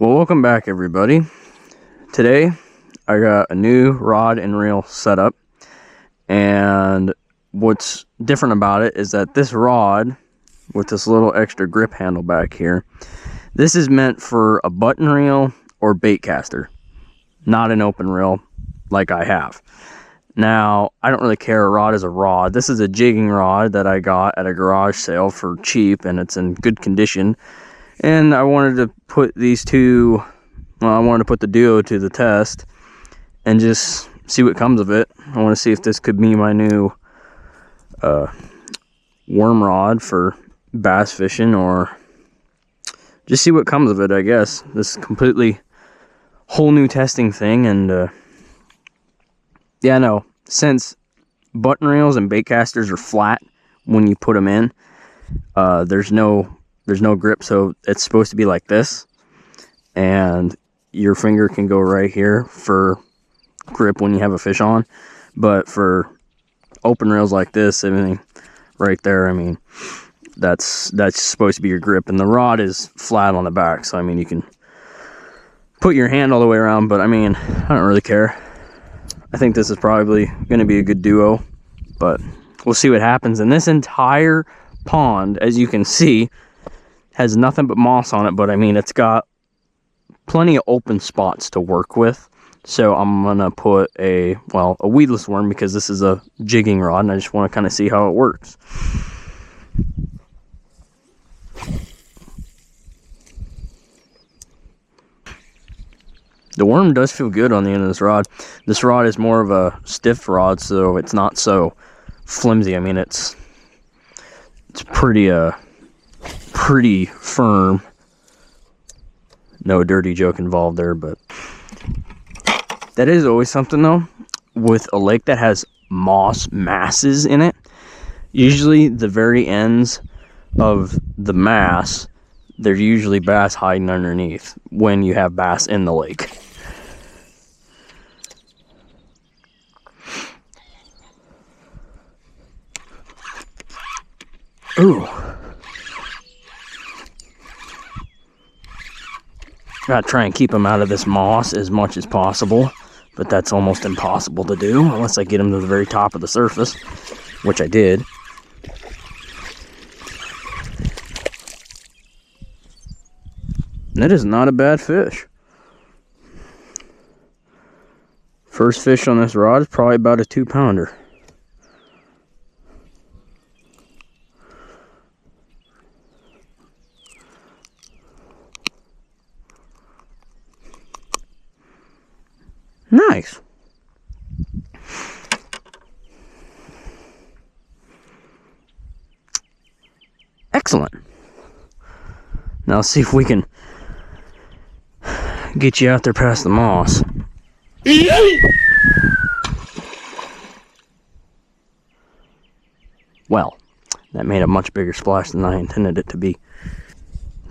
Well, welcome back everybody. Today I got a new rod and reel setup, and what's different about it is that this rod with this little extra grip handle back here, this is meant for a button reel or bait caster, not an open reel like I have. Now, I don't really care, a rod is a rod. This is a jigging rod that I got at a garage sale for cheap, and it's in good condition. And I wanted to put these two, well, I wanted to put the duo to the test and just see what comes of it. I want to see if this could be my new worm rod for bass fishing, or just see what comes of it, I guess. This is completely whole new testing thing. And yeah, no, since button reels and bait casters are flat when you put them in, there's no grip, so it's supposed to be like this, and your finger can go right here for grip when you have a fish on. But for open reels like this, everything right there, I mean, that's supposed to be your grip, and the rod is flat on the back, so I mean, you can put your hand all the way around, but I mean, I don't really care. I think this is probably going to be a good duo, but we'll see what happens. And this entire pond, as you can see, has nothing but moss on it, but I mean, it's got plenty of open spots to work with. So I'm gonna put a weedless worm, because this is a jigging rod, and I just want to kind of see how it works. The worm does feel good on the end of this rod. This rod is more of a stiff rod, so it's not so flimsy. I mean, it's pretty firm. No dirty joke involved there, but that is always something though with a lake that has moss masses in it. Usually the very ends of the mass, there's usually bass hiding underneath when you have bass in the lake. Ooh. Gotta try and keep them out of this moss as much as possible, but that's almost impossible to do unless I get them to the very top of the surface, which I did. That is not a bad fish. First fish on this rod is probably about a 2-pounder. Nice. Excellent. Now let's see if we can get you out there past the moss. Well, that made a much bigger splash than I intended it to be.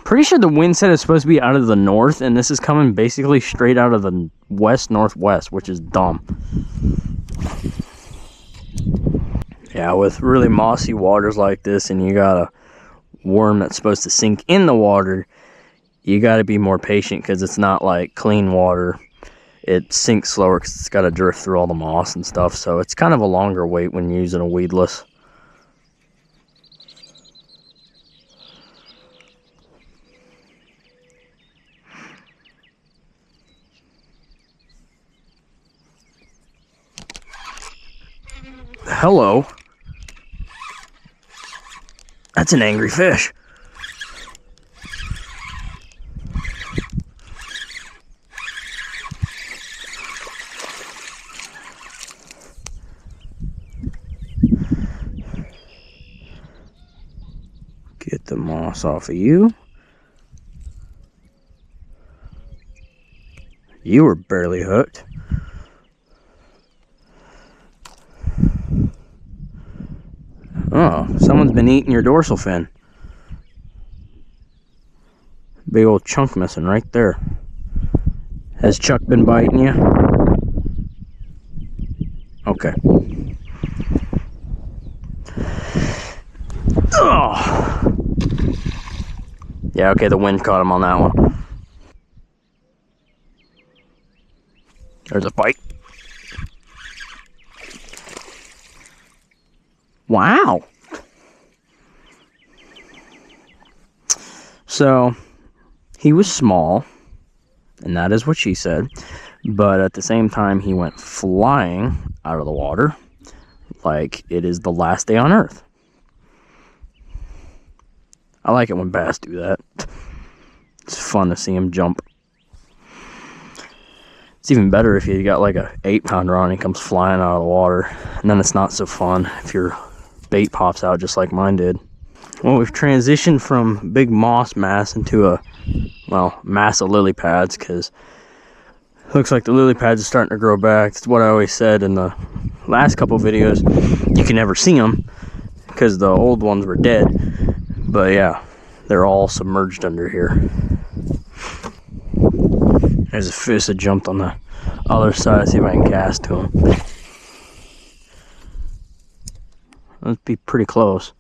Pretty sure the wind set is supposed to be out of the north, and this is coming basically straight out of the west-northwest, which is dumb. Yeah, with really mossy waters like this, and you got a worm that's supposed to sink in the water, you got to be more patient, because it's not like clean water. It sinks slower because it's got to drift through all the moss and stuff, so it's kind of a longer wait when you're using a weedless. Hello. That's an angry fish. Get the moss off of you. You were barely hooked. Oh, someone's been eating your dorsal fin. Big old chunk missing right there. Has Chuck been biting you? Okay. Oh. Yeah, okay, the wind caught him on that one. There's a bite. Wow. So, he was small, and that is what she said, but at the same time, he went flying out of the water like it is the last day on Earth. I like it when bass do that. It's fun to see him jump. It's even better if you got like a 8-pounder on and he comes flying out of the water, and then it's not so fun if your bait pops out just like mine did. Well, we've transitioned from big moss mass into a, well, mass of lily pads, because it looks like the lily pads are starting to grow back. It's what I always said in the last couple videos. You can never see them because the old ones were dead. But yeah, they're all submerged under here. There's a fish that jumped on the other side. See if I can cast to him. Let's be pretty close.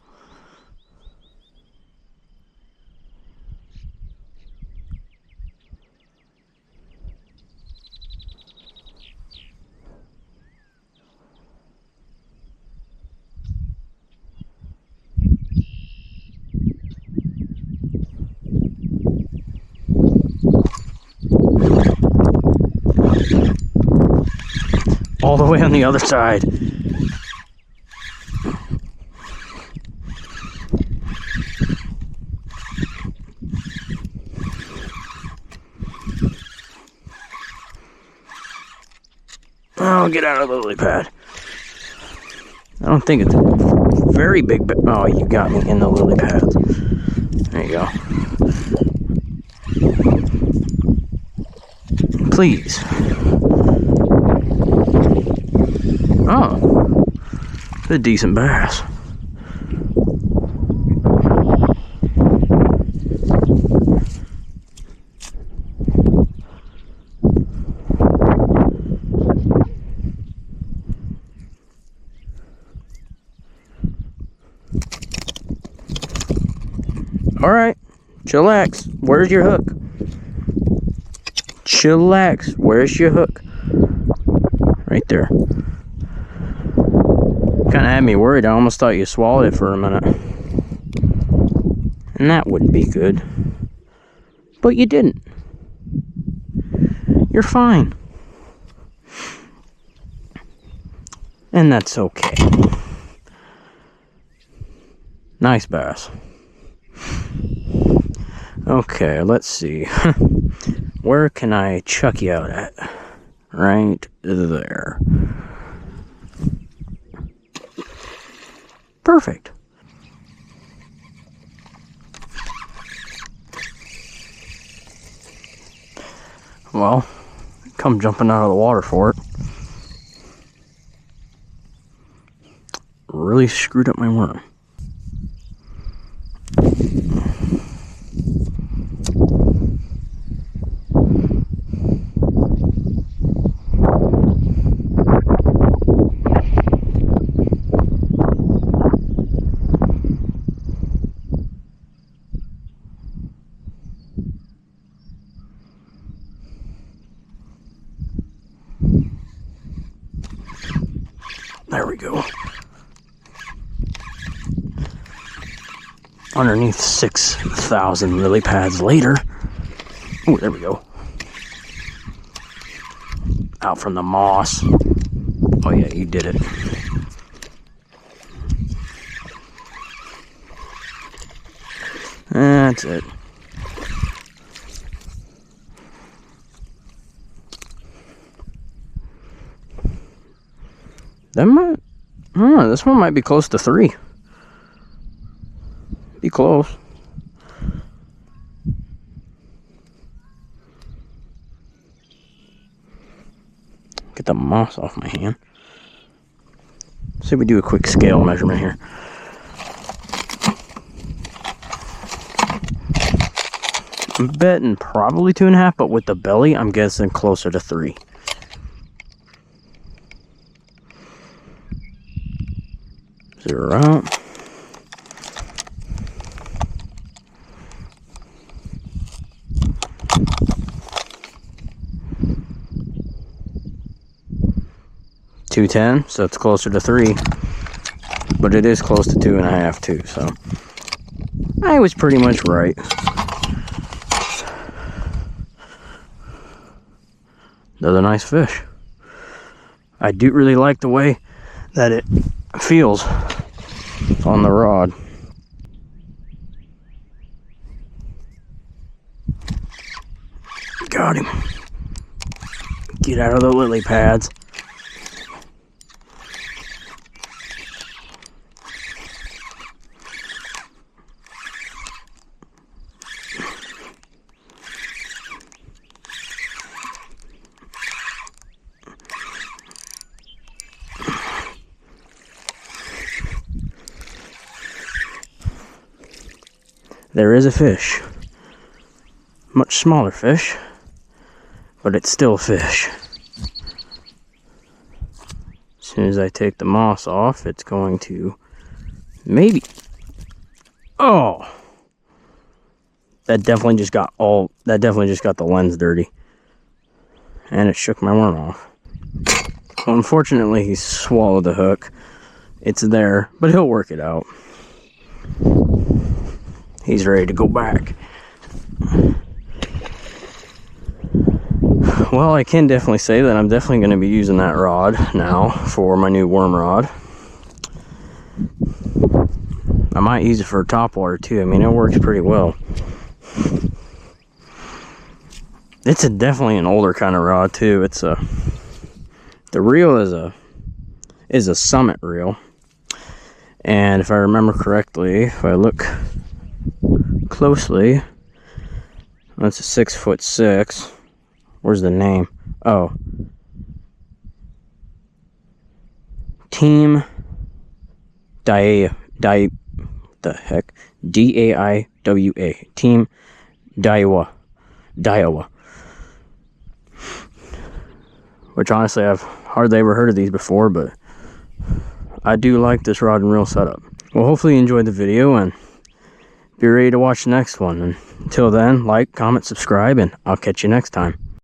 All the way on the other side. Oh, get out of the lily pad. I don't think it's a very big. Oh, you got me in the lily pads. There you go. Please. Oh, it's a decent bass. All right, chillax. Where's your hook? Chillax. Where's your hook? Right there. Kind of had me worried. I almost thought you swallowed it for a minute. And that wouldn't be good. But you didn't. You're fine. And that's okay. Nice bass. Okay, let's see. Where can I chuck you out at? Right there. Perfect. Well, come jumping out of the water for it. Really screwed up my worm. There we go. Underneath 6,000 lily pads later. Oh, there we go. Out from the moss. Oh yeah, you did it. That's it. That might, this one might be close to 3. Be close. Get the moss off my hand. See if we do a quick scale measurement here. I'm betting probably 2.5, but with the belly, I'm guessing closer to 3. Zero out. 210, so it's closer to 3. But it is close to 2.5 too, so I was pretty much right. Another nice fish. I do really like the way that it feels on the rod. Got him. Get out of the lily pads. There is a fish. Much smaller fish, but it's still a fish. As soon as I take the moss off, it's going to maybe. Oh, that definitely just got the lens dirty, and it shook my worm off. Well, unfortunately, he swallowed the hook. It's there, but he'll work it out. He's ready to go back. Well, I can definitely say that I'm definitely going to be using that rod now for my new worm rod. I might use it for topwater too. I mean, it works pretty well. It's definitely an older kind of rod too. The reel is a Summit reel, and if I remember correctly, if I look closely, that's a 6'6". Where's the name? Oh, Team DAIWA. The heck? DAIWA. Team DAIWA. Which honestly, I've hardly ever heard of these before, but I do like this rod and reel setup. Well, hopefully you enjoyed the video and be ready to watch the next one. And until then, like, comment, subscribe, and I'll catch you next time.